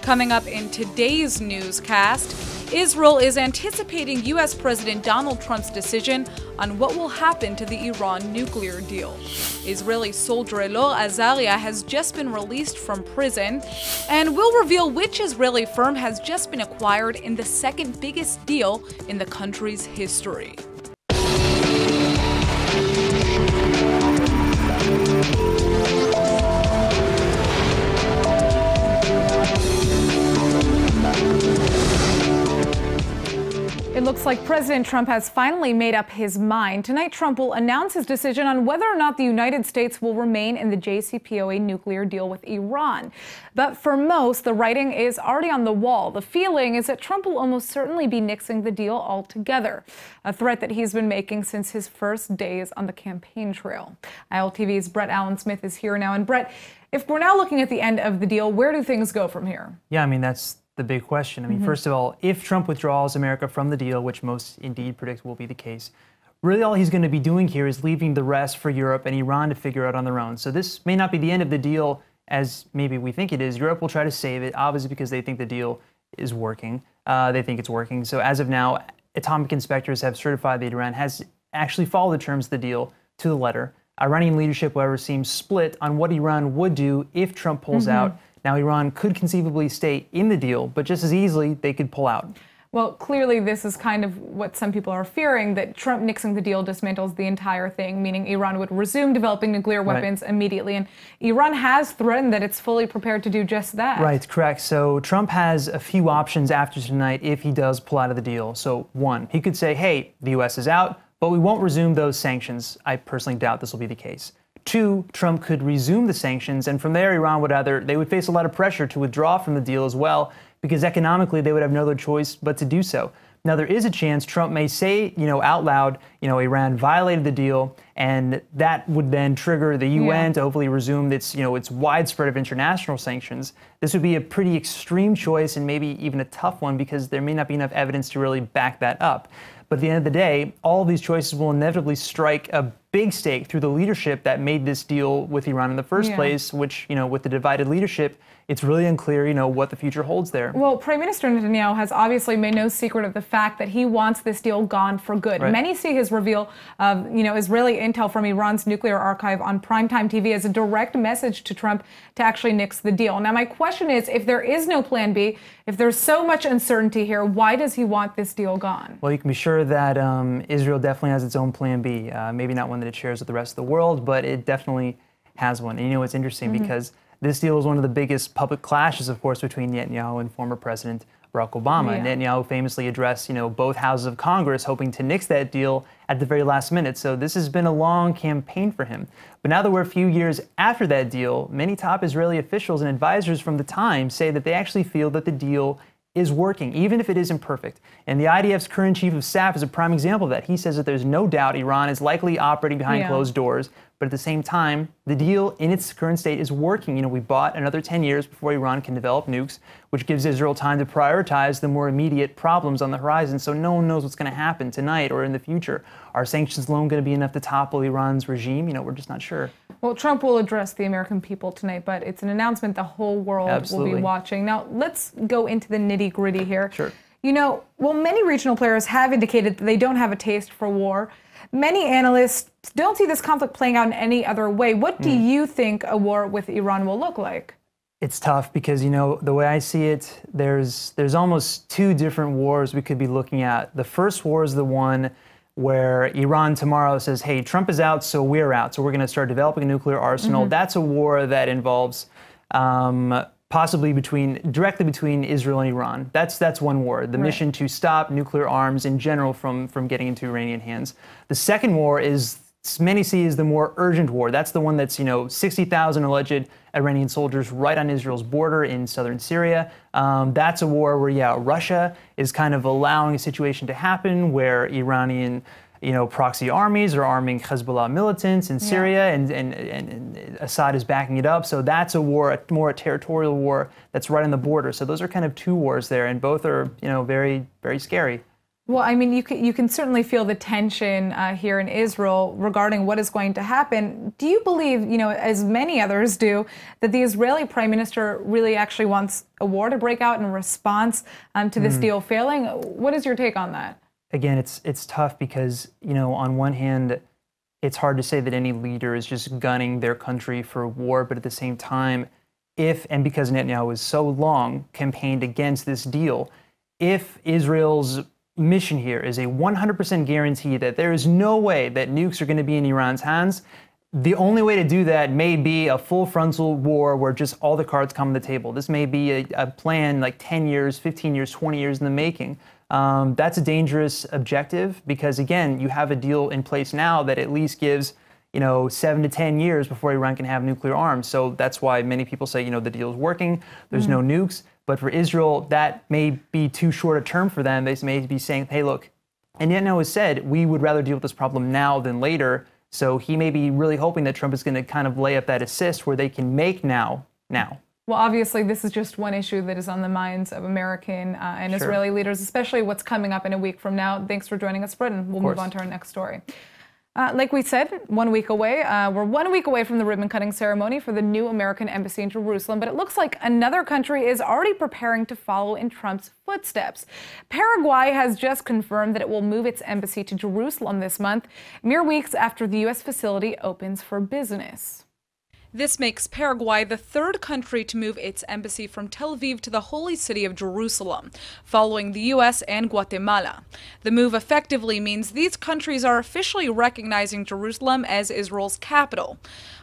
Coming up in today's newscast, Israel is anticipating U.S. President Donald Trump's decision on what will happen to the Iran nuclear deal. Israeli soldier Elor Azaria has just been released from prison, and we'll reveal which Israeli firm has just been acquired in the second biggest deal in the country's history. It looks like President Trump has finally made up his mind. Tonight, Trump will announce his decision on whether or not the United States will remain in the JCPOA nuclear deal with Iran. But for most, the writing is already on the wall. The feeling is that Trump will almost certainly be nixing the deal altogether, a threat that he's been making since his first days on the campaign trail. ILTV's Brett Allen Smith is here now. And Brett, if we're now looking at the end of the deal, where do things go from here? Yeah, I mean, that's the big question. I mean, first of all, if Trump withdraws America from the deal, which most indeed predict will be the case, really all he's going to be doing here is leaving the rest for Europe and Iran to figure out on their own. So this may not be the end of the deal as maybe we think it is. Europe will try to save it, obviously because they think the deal is working. They think it's working. So as of now, atomic inspectors have certified that Iran has actually followed the terms of the deal to the letter. Iranian leadership, however, seems split on what Iran would do if Trump pulls out. Now, Iran could conceivably stay in the deal, but just as easily, they could pull out. Well, clearly, this is kind of what some people are fearing, that Trump nixing the deal dismantles the entire thing, meaning Iran would resume developing nuclear weapons immediately. And Iran has threatened that it's fully prepared to do just that. Right, correct. So Trump has a few options after tonight if he does pull out of the deal. So one, he could say, hey, the U.S. is out, but we won't resume those sanctions. I personally doubt this will be the case. Two, Trump could resume the sanctions, and from there, Iran would face a lot of pressure to withdraw from the deal as well, because economically they would have no other choice but to do so. Now, there is a chance Trump may say, out loud, Iran violated the deal, and that would then trigger the UN to hopefully resume its widespread of international sanctions. This would be a pretty extreme choice and maybe even a tough one because there may not be enough evidence to really back that up. But at the end of the day, all of these choices will inevitably strike a big stake through the leadership that made this deal with Iran in the first place, which, with the divided leadership, it's really unclear, what the future holds there. Well, Prime Minister Netanyahu has obviously made no secret of the fact that he wants this deal gone for good. Right. Many see his reveal of, Israeli intel from Iran's nuclear archive on primetime TV as a direct message to Trump to actually nix the deal. Now, my question is, if there is no plan B, if there's so much uncertainty here, why does he want this deal gone? Well, you can be sure that Israel definitely has its own plan B. Maybe not one that it shares with the rest of the world, but it definitely has one. And it's interesting because this deal is one of the biggest public clashes, of course, between Netanyahu and former President Barack Obama. Netanyahu famously addressed, both houses of Congress hoping to nix that deal at the very last minute. So this has been a long campaign for him. But now that we're a few years after that deal, many top Israeli officials and advisors from the time say that they actually feel that the deal is working, even if it isn't perfect. And the IDF's current chief of staff is a prime example of that. He says that there's no doubt Iran is likely operating behind closed doors, but at the same time, the deal in its current state is working. We bought another 10 years before Iran can develop nukes, which gives Israel time to prioritize the more immediate problems on the horizon, so no one knows what's going to happen tonight or in the future. Are sanctions alone going to be enough to topple Iran's regime? We're just not sure. Well, Trump will address the American people tonight, but it's an announcement the whole world will be watching. Now, let's go into the nitty-gritty here. Sure. Many regional players have indicated that they don't have a taste for war. Many analysts don't see this conflict playing out in any other way. What do you think a war with Iran will look like? It's tough because, the way I see it, there's almost two different wars we could be looking at. The first war is the one where Iran tomorrow says, hey, Trump is out, so we're out. So we're going to start developing a nuclear arsenal. That's a war that involves possibly directly between Israel and Iran. That's one war. The mission to stop nuclear arms in general from getting into Iranian hands. The second war is many see as the more urgent war. That's the one that's 60,000 alleged Iranian soldiers right on Israel's border in southern Syria. That's a war where Russia is kind of allowing a situation to happen where Iranian proxy armies are arming Hezbollah militants in Syria, and Assad is backing it up. So that's a war, more a territorial war that's right on the border. So those are kind of two wars there, and both are, very, very scary. Well, I mean, you can certainly feel the tension here in Israel regarding what is going to happen. Do you believe, as many others do, that the Israeli prime minister really actually wants a war to break out in response to this deal failing? What is your take on that? Again, it's tough because, on one hand, it's hard to say that any leader is just gunning their country for war, but at the same time, because Netanyahu has so long campaigned against this deal, if Israel's mission here is a 100% guarantee that there is no way that nukes are going to be in Iran's hands, the only way to do that may be a full frontal war where just all the cards come on the table. This may be a plan like 10 years, 15 years, 20 years in the making. That's a dangerous objective because, again, you have a deal in place now that at least gives 7 to 10 years before Iran can have nuclear arms. So that's why many people say, the deal is working, there's no nukes. But for Israel, that may be too short a term for them. They may be saying, hey, look, and Netanyahu has said, we would rather deal with this problem now than later. So he may be really hoping that Trump is going to kind of lay up that assist where they can make now. Well, obviously, this is just one issue that is on the minds of American and Israeli leaders, especially what's coming up in a week from now. Thanks for joining us, Britton. We'll move on to our next story. Like we said, 1 week away. We're 1 week away from the ribbon-cutting ceremony for the new American embassy in Jerusalem, but it looks like another country is already preparing to follow in Trump's footsteps. Paraguay has just confirmed that it will move its embassy to Jerusalem this month, mere weeks after the U.S. facility opens for business. This makes Paraguay the third country to move its embassy from Tel Aviv to the holy city of Jerusalem, following the U.S. and Guatemala. The move effectively means these countries are officially recognizing Jerusalem as Israel's capital.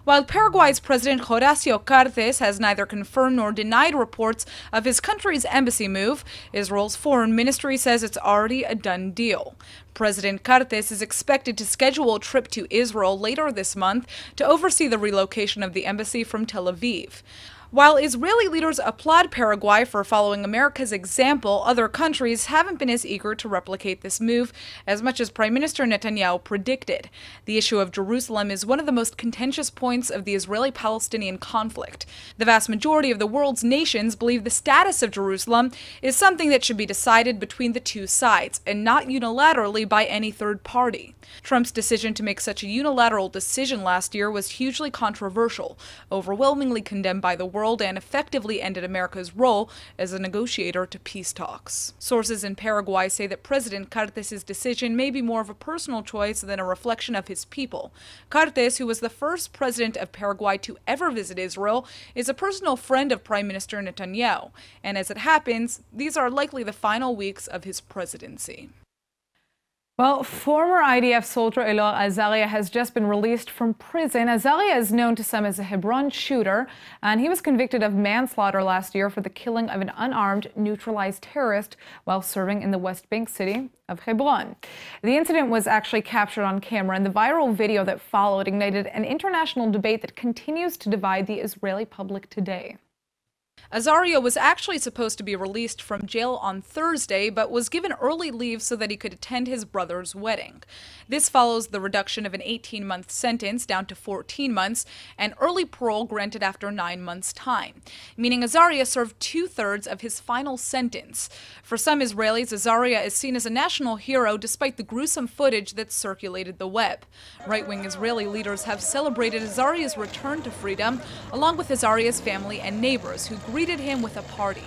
While Paraguay's President Horacio Cartes has neither confirmed nor denied reports of his country's embassy move, Israel's foreign ministry says it's already a done deal. President Cartes is expected to schedule a trip to Israel later this month to oversee the relocation of the embassy from Tel Aviv. While Israeli leaders applaud Paraguay for following America's example, other countries haven't been as eager to replicate this move as much as Prime Minister Netanyahu predicted. The issue of Jerusalem is one of the most contentious points of the Israeli-Palestinian conflict. The vast majority of the world's nations believe the status of Jerusalem is something that should be decided between the two sides and not unilaterally by any third party. Trump's decision to make such a unilateral decision last year was hugely controversial, overwhelmingly condemned by the world, and effectively ended America's role as a negotiator to peace talks. Sources in Paraguay say that President Cartes' decision may be more of a personal choice than a reflection of his people. Cartes, who was the first president of Paraguay to ever visit Israel, is a personal friend of Prime Minister Netanyahu, and as it happens, these are likely the final weeks of his presidency. Well, former IDF soldier Elor Azaria has just been released from prison. Azaria is known to some as a Hebron shooter, and he was convicted of manslaughter last year for the killing of an unarmed, neutralized terrorist while serving in the West Bank city of Hebron. The incident was actually captured on camera, and the viral video that followed ignited an international debate that continues to divide the Israeli public today. Azaria was actually supposed to be released from jail on Thursday, but was given early leave so that he could attend his brother's wedding. This follows the reduction of an 18-month sentence down to 14 months and early parole granted after 9 months' time, meaning Azaria served 2/3 of his final sentence. For some Israelis, Azaria is seen as a national hero despite the gruesome footage that circulated the web. Right-wing Israeli leaders have celebrated Azaria's return to freedom, along with Azaria's family and neighbors who greeted him with a party.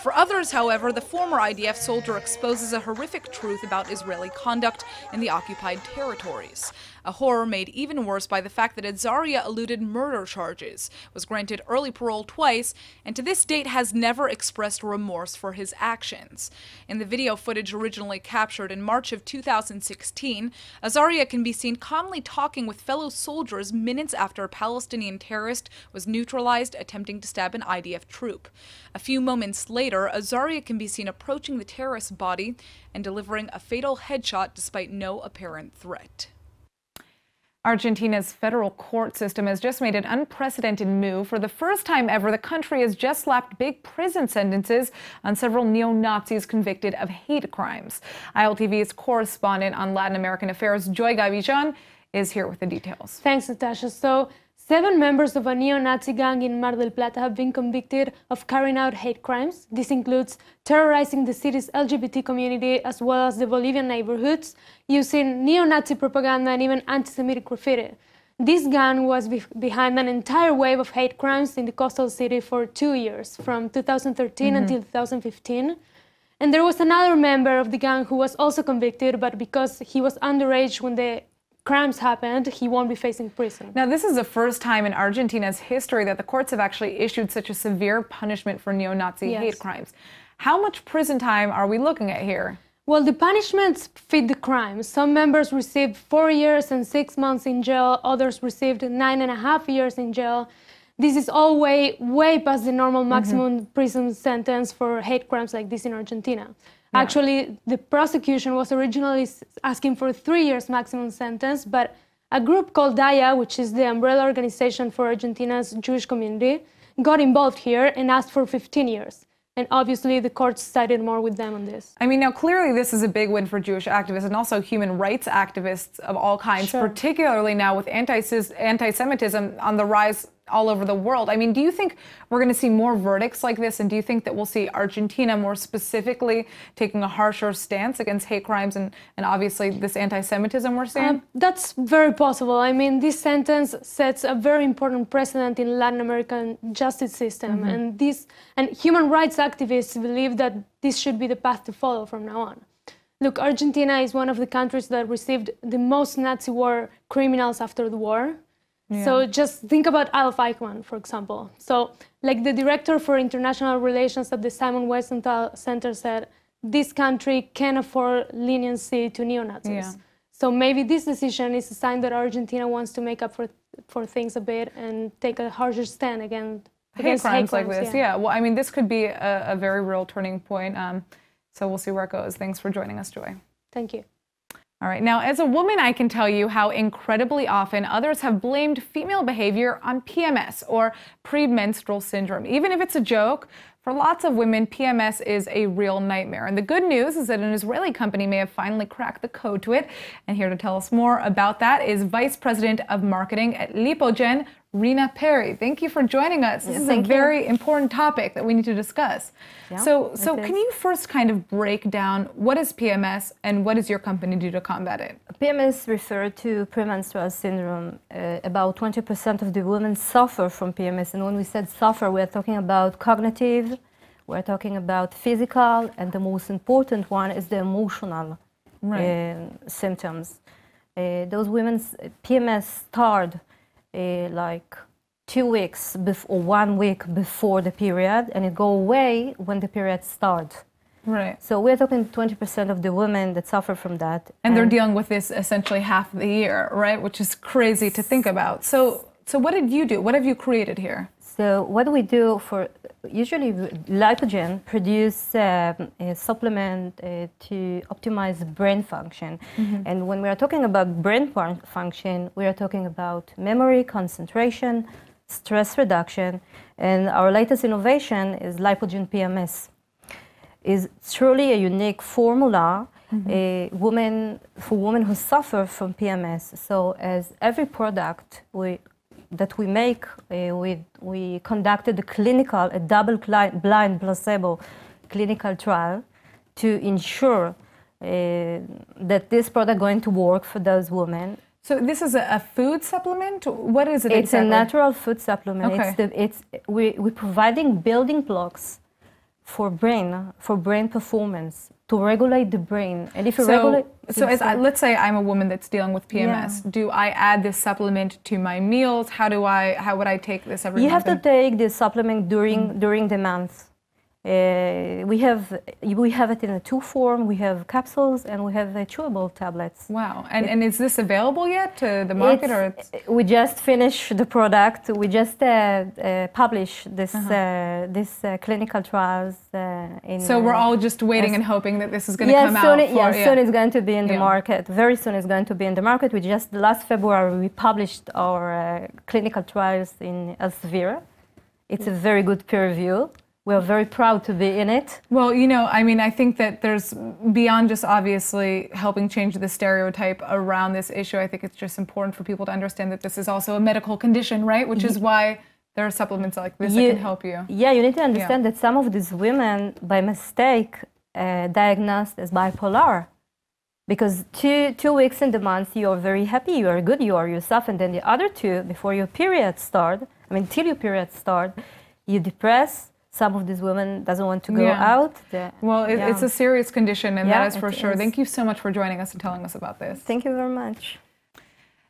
For others, however, the former IDF soldier exposes a horrific truth about Israeli conduct in the occupied territories. A horror made even worse by the fact that Azaria eluded murder charges, was granted early parole twice, and to this date has never expressed remorse for his actions. In the video footage originally captured in March of 2016, Azaria can be seen calmly talking with fellow soldiers minutes after a Palestinian terrorist was neutralized attempting to stab an IDF troop. A few moments later, Azaria can be seen approaching the terrorist's body and delivering a fatal headshot despite no apparent threat. Argentina's federal court system has just made an unprecedented move. For the first time ever, the country has just slapped big prison sentences on several neo-Nazis convicted of hate crimes. ILTV's correspondent on Latin American affairs, Joy Gavijan, is here with the details. Thanks, Natasha. So 7 members of a neo-Nazi gang in Mar del Plata have been convicted of carrying out hate crimes. This includes terrorizing the city's LGBT community as well as the Bolivian neighborhoods, using neo-Nazi propaganda and even anti-Semitic graffiti. This gang was behind an entire wave of hate crimes in the coastal city for 2 years, from 2013 until 2015. And there was another member of the gang who was also convicted, but because he was underage when the crimes happened, he won't be facing prison. Now, this is the first time in Argentina's history that the courts have actually issued such a severe punishment for neo-Nazi hate crimes. How much prison time are we looking at here? Well, the punishments fit the crime. Some members received 4 years and 6 months in jail. Others received 9.5 years in jail. This is all way past the normal maximum prison sentence for hate crimes like this in Argentina. Yeah. Actually, the prosecution was originally asking for 3 years maximum sentence, but a group called DAIA, which is the umbrella organization for Argentina's Jewish community, got involved here and asked for 15 years. And obviously, the courts sided more with them on this. I mean, now clearly this is a big win for Jewish activists and also human rights activists of all kinds, particularly now with anti-Semitism on the rise all over the world. I mean, do you think we're going to see more verdicts like this? And do you think that we'll see Argentina more specifically taking a harsher stance against hate crimes and obviously this anti-Semitism we're seeing? That's very possible. I mean, this sentence sets a very important precedent in Latin American justice system. And human rights activists believe that this should be the path to follow from now on. Look, Argentina is one of the countries that received the most Nazi war criminals after the war. Yeah. So just think about Adolf Eichmann, for example. So like the director for international relations at the Simon Wiesenthal Center said, this country can't afford leniency to neo-Nazis. Yeah. So maybe this decision is a sign that Argentina wants to make up for things a bit and take a harsher stand against hate crimes like this. Yeah. Well, I mean, this could be a very real turning point. So we'll see where it goes. Thanks for joining us, Joy. Thank you. All right, now as a woman, I can tell you how incredibly often others have blamed female behavior on PMS or premenstrual syndrome. Even if it's a joke, for lots of women, PMS is a real nightmare. And the good news is that an Israeli company may have finally cracked the code to it. And here to tell us more about that is Vice President of Marketing at Lipo June, Rina Perry. Thank you for joining us. This is a very important topic that we need to discuss. Yeah, so can you first kind of break down what is PMS and what does your company do to combat it? PMS refers to premenstrual syndrome. About 20% of the women suffer from PMS. And when we said suffer, we're talking about cognitive, we're talking about physical, and the most important one is the emotional symptoms. Those women's PMS start like 2 weeks or 1 week before the period, and it go away when the period starts. Right. So we're talking 20% of the women that suffer from that. And they're dealing with this essentially half the year, right? Which is crazy to think about. So what did you do? What have you created here? So what we do for, usually Lipo June produce a supplement to optimize brain function. And when we are talking about brain function, we are talking about memory, concentration, stress reduction. And our latest innovation is Lipo June PMS. Is truly a unique formula for women who suffer from PMS. So as every product that we make, we conducted a double-blind placebo clinical trial to ensure that this product going to work for those women. So this is a food supplement? What is it It's exactly? a natural food supplement. Okay. We're providing building blocks for brain performance, to regulate the brain. And if you regulate... So let's say I'm a woman that's dealing with PMS. Yeah. Do I add this supplement to my meals? How would I take this every month? You have to take this supplement during the month. We have it in a 2 form. We have capsules and we have chewable tablets. Wow! And is this available yet to the market, or we just finished the product. We just published this clinical trials. So we're all just waiting and hoping that this is going to come out. Soon it's going to be in the market. Very soon it's going to be in the market. We just last February we published our clinical trials in Elsevier. It's a very good peer review. we're very proud to be in it. Well, you know, I mean, I think that there's, beyond just obviously helping change the stereotype around this issue, I think it's just important for people to understand that this is also a medical condition, right? Which is why there are supplements like this that can help you. Yeah, you need to understand that some of these women, by mistake, diagnosed as bipolar. Because two weeks in the month, you're very happy, you are good, you are yourself, and then the other two, before your period start, I mean, till your period start, you depress. Some of these women doesn't want to go out. Well, it's a serious condition, and that is for sure. Is. Thank you so much for joining us and telling us about this. Thank you very much.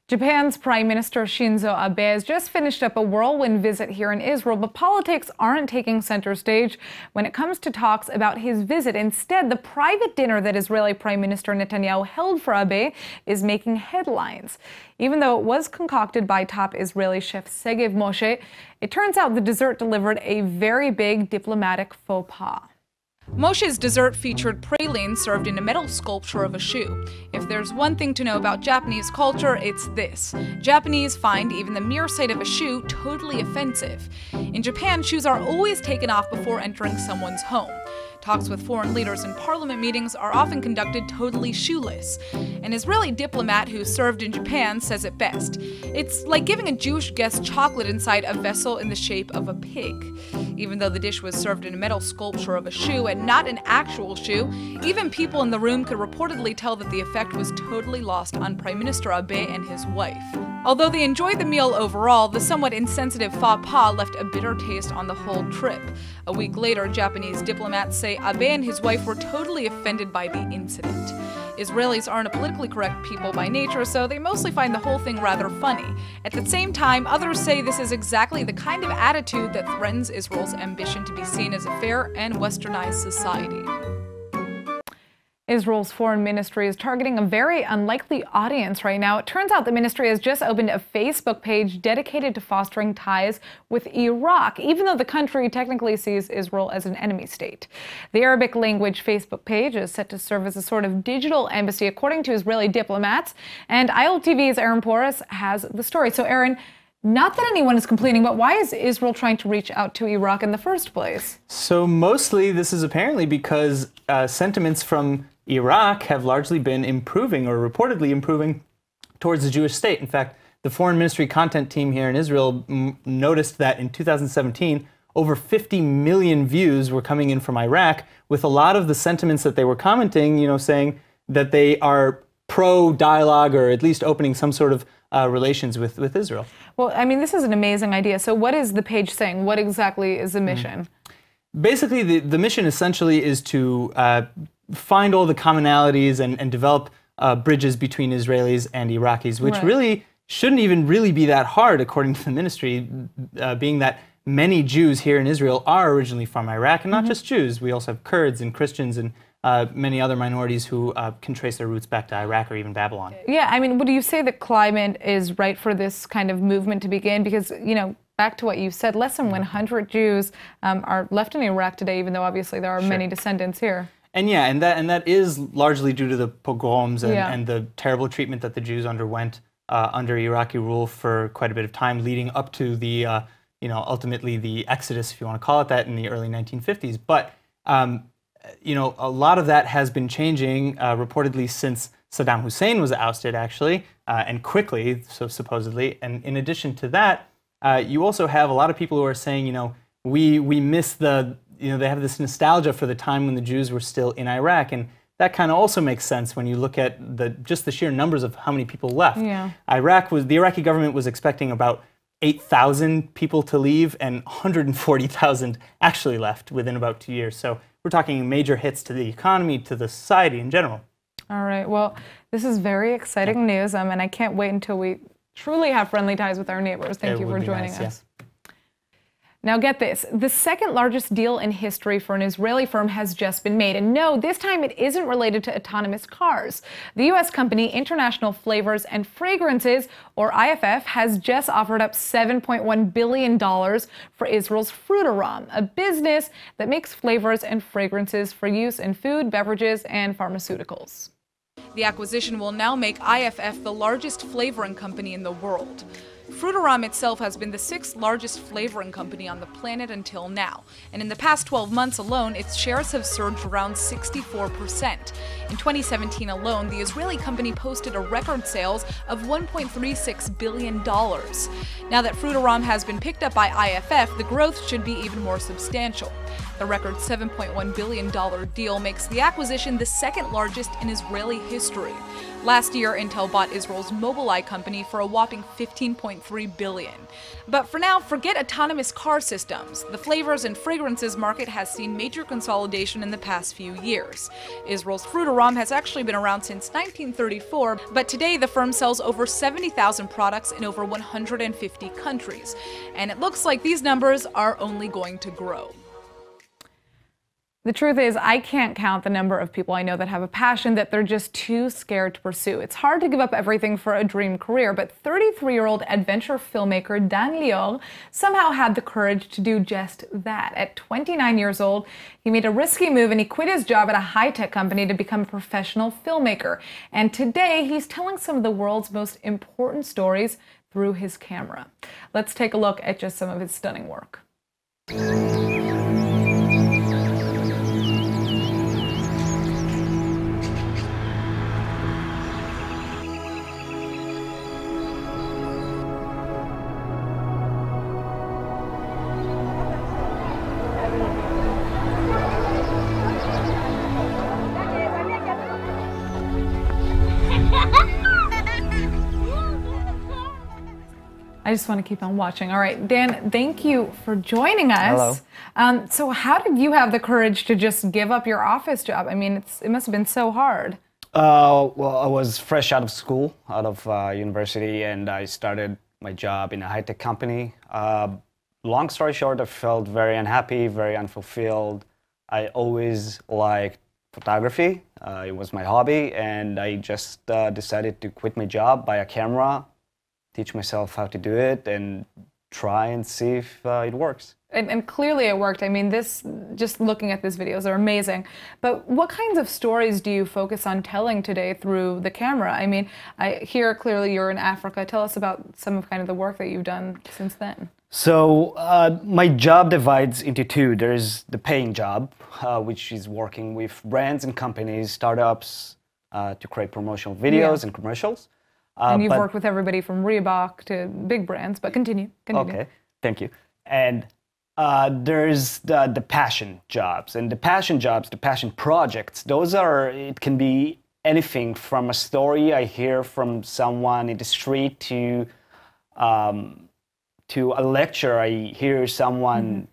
Japan's Prime Minister Shinzo Abe has just finished up a whirlwind visit here in Israel, but politics aren't taking center stage when it comes to talks about his visit. Instead, the private dinner that Israeli Prime Minister Netanyahu held for Abe is making headlines. Even though it was concocted by top Israeli chef Segev Moshe, it turns out the dessert delivered a very big diplomatic faux pas. Moshe's dessert featured praline served in a metal sculpture of a shoe. If there's one thing to know about Japanese culture, it's this. Japanese find even the mere sight of a shoe totally offensive. In Japan, shoes are always taken off before entering someone's home. Talks with foreign leaders and parliament meetings are often conducted totally shoeless. An Israeli diplomat who served in Japan says it best. It's like giving a Jewish guest chocolate inside a vessel in the shape of a pig. Even though the dish was served in a metal sculpture of a shoe and not an actual shoe, even people in the room could reportedly tell that the effect was totally lost on Prime Minister Abe and his wife. Although they enjoyed the meal overall, the somewhat insensitive faux pas left a bitter taste on the whole trip. A week later, Japanese diplomats say Abe and his wife were totally offended by the incident. Israelis aren't a politically correct people by nature, so they mostly find the whole thing rather funny. At the same time, others say this is exactly the kind of attitude that threatens Israel's ambition to be seen as a fair and westernized society. Israel's foreign ministry is targeting a very unlikely audience right now. It turns out the ministry has just opened a Facebook page dedicated to fostering ties with Iraq, even though the country technically sees Israel as an enemy state. The Arabic language Facebook page is set to serve as a sort of digital embassy, according to Israeli diplomats. And ILTV's Aaron Porras has the story. So, Aaron, not that anyone is complaining, but why is Israel trying to reach out to Iraq in the first place? So mostly this is apparently because sentiments from Iraq have largely been improving, or reportedly improving, towards the Jewish state. In fact, the foreign ministry content team here in Israel noticed that in 2017, over 50 million views were coming in from Iraq, with a lot of the sentiments that they were commenting, saying that they are pro-dialogue, or at least opening some sort of relations with Israel. Well, I mean, this is an amazing idea. So what is the page saying? What exactly is the mission? Basically, the mission essentially is to find all the commonalities and develop bridges between Israelis and Iraqis, which really shouldn't even really be that hard, according to the ministry, being that many Jews here in Israel are originally from Iraq, and not just Jews. We also have Kurds and Christians and many other minorities who can trace their roots back to Iraq or even Babylon. Yeah, I mean, would you say the climate is right for this kind of movement to begin? Because, back to what you said, less than 100 Jews are left in Iraq today, even though obviously there are many descendants here. And yeah, and that is largely due to the pogroms and the terrible treatment that the Jews underwent under Iraqi rule for quite a bit of time, leading up to the, ultimately the exodus, if you want to call it that, in the early 1950s. But, a lot of that has been changing, reportedly since Saddam Hussein was ousted, actually, and quickly, so supposedly. And in addition to that, you also have a lot of people who are saying, we miss they have this nostalgia for the time when the Jews were still in Iraq, and that kind of also makes sense when you look at just the sheer numbers of how many people left. Yeah. The Iraqi government was expecting about 8,000 people to leave, and 140,000 actually left within about 2 years. So we're talking major hits to the economy, to the society in general. All right. Well, this is very exciting news, and I can't wait until we truly have friendly ties with our neighbors. Thank you for joining us. Yeah. Now get this, the second largest deal in history for an Israeli firm has just been made. And no, this time it isn't related to autonomous cars. The U.S. company International Flavors and Fragrances, or IFF, has just offered up $7.1 billion for Israel's Fruitarom, a business that makes flavors and fragrances for use in food, beverages, and pharmaceuticals. The acquisition will now make IFF the largest flavoring company in the world. Fruitarom itself has been the 6th largest flavoring company on the planet until now, and in the past 12 months alone, its shares have surged around 64%. In 2017 alone, the Israeli company posted a record sales of $1.36 billion. Now that Fruitarom has been picked up by IFF, the growth should be even more substantial. The record $7.1 billion deal makes the acquisition the 2nd largest in Israeli history. Last year, Intel bought Israel's Mobileye company for a whopping $15.3 billion. But for now, forget autonomous car systems. The flavors and fragrances market has seen major consolidation in the past few years. Israel's Fruitarom has actually been around since 1934, but today the firm sells over 70,000 products in over 150 countries. And it looks like these numbers are only going to grow. The truth is, I can't count the number of people I know that have a passion that they're just too scared to pursue. It's hard to give up everything for a dream career, but 33-year-old adventure filmmaker Dan Lior somehow had the courage to do just that. At 29 years old, he made a risky move and he quit his job at a high-tech company to become a professional filmmaker. And today, he's telling some of the world's most important stories through his camera. Let's take a look at just some of his stunning work. I just want to keep on watching. All right, Dan, thank you for joining us. Hello. So how did you have the courage to just give up your office job? I mean, it must have been so hard. Well, I was fresh out of school, out of university, and I started my job in a high-tech company. Long story short, I felt very unhappy, very unfulfilled. I always liked photography. It was my hobby, and I just decided to quit my job, buy a camera, teach myself how to do it, and try and see if it works. And clearly it worked. I mean, just looking at these videos are amazing. But what kinds of stories do you focus on telling today through the camera? I mean, I hear clearly you're in Africa. Tell us about some of kind of the work that you've done since then. So my job divides into two. There's the paying job, which is working with brands and companies, startups, to create promotional videos and commercials. And you've worked with everybody from Reebok to big brands, but continue. Okay, thank you. And there's the passion jobs. And the passion jobs, the passion projects, it can be anything from a story I hear from someone in the street to a lecture I hear someone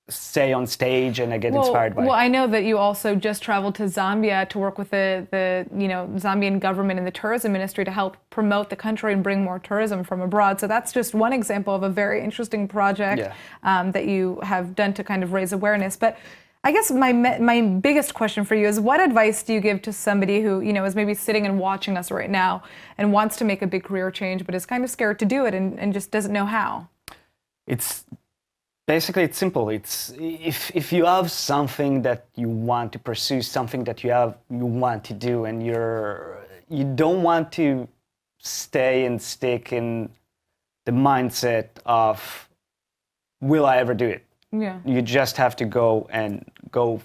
say on stage and I get inspired by. Well, I know that you also just traveled to Zambia to work with the Zambian government and the tourism ministry to help promote the country and bring more tourism from abroad. So that's just one example of a very interesting project that you have done to kind of raise awareness. But I guess my biggest question for you is, what advice do you give to somebody who is maybe sitting and watching us right now and wants to make a big career change but is kind of scared to do it and just doesn't know how? Basically, it's simple. It's if you have something that you want to pursue, something that you want to do, and you don't want to stay and stick in the mindset of, will I ever do it? Yeah. You just have to go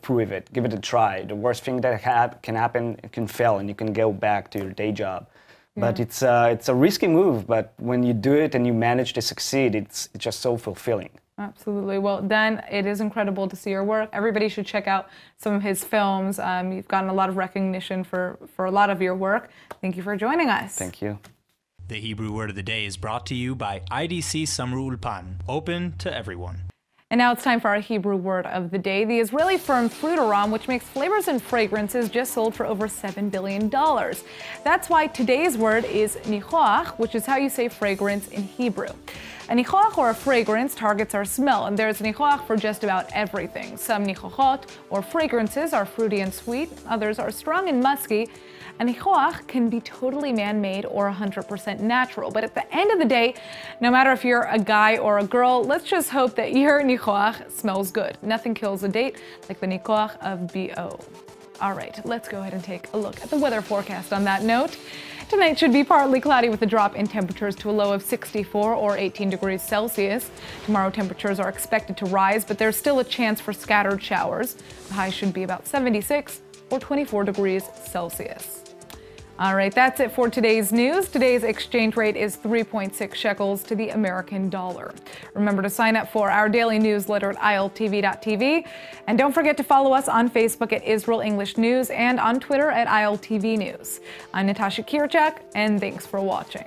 through with it. Give it a try. The worst thing that can happen, it can fail, and you can go back to your day job. Yeah. But it's a risky move. But when you do it and you manage to succeed, it's just so fulfilling. Absolutely. Well, Dan, it is incredible to see your work. Everybody should check out some of his films. You've gotten a lot of recognition for a lot of your work. Thank you for joining us. Thank you. The Hebrew Word of the Day is brought to you by IDC Summer Ulpan, open to everyone. And now it's time for our Hebrew word of the day. The Israeli firm Fruitarom, which makes flavors and fragrances, just sold for over $7 billion. That's why today's word is nichoach, which is how you say fragrance in Hebrew. A nichoach, or a fragrance, targets our smell, and there's nichoach for just about everything. Some nichochot, or fragrances, are fruity and sweet. Others are strong and musky. A nichoach can be totally man-made or 100% natural. But at the end of the day, no matter if you're a guy or a girl, let's just hope that your nichoach smells good. Nothing kills a date like the nichoach of BO. All right, let's go ahead and take a look at the weather forecast on that note. Tonight should be partly cloudy with a drop in temperatures to a low of 64 or 18 degrees Celsius. Tomorrow temperatures are expected to rise, but there's still a chance for scattered showers. The high should be about 76 or 24 degrees Celsius. All right, that's it for today's news. Today's exchange rate is 3.6 shekels to the American dollar. Remember to sign up for our daily newsletter at iltv.tv. And don't forget to follow us on Facebook at Israel English News and on Twitter at ILTV News. I'm Natasha Kirchak, and thanks for watching.